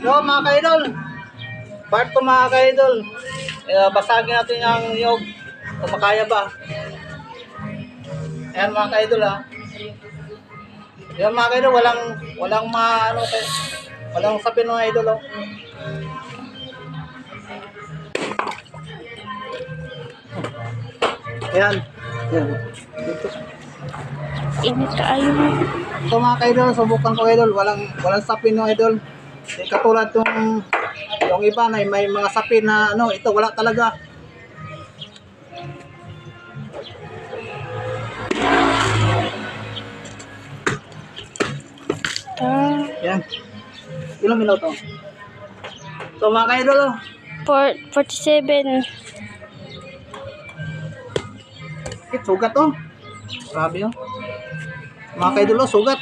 So mga ka-idol, part 2 mga ka-idol. Basagin natin yung niyog. Kung makaya ba. Ayan mga ka-idol ha. Ayan mga ka-idol, walang walang sapin mga idol oh. Ayan. Ayan. Dito. Init kaayo. So mga ka-idol, subukan ko idol, walang sapin no idol. Di katulad yung iba na may mga sapin na ito wala talaga. Yan. Ilang minuto? So mga ka-idol oh. 47. Sugat oh. Grabe oh. Mga ka-idol oh, sugat.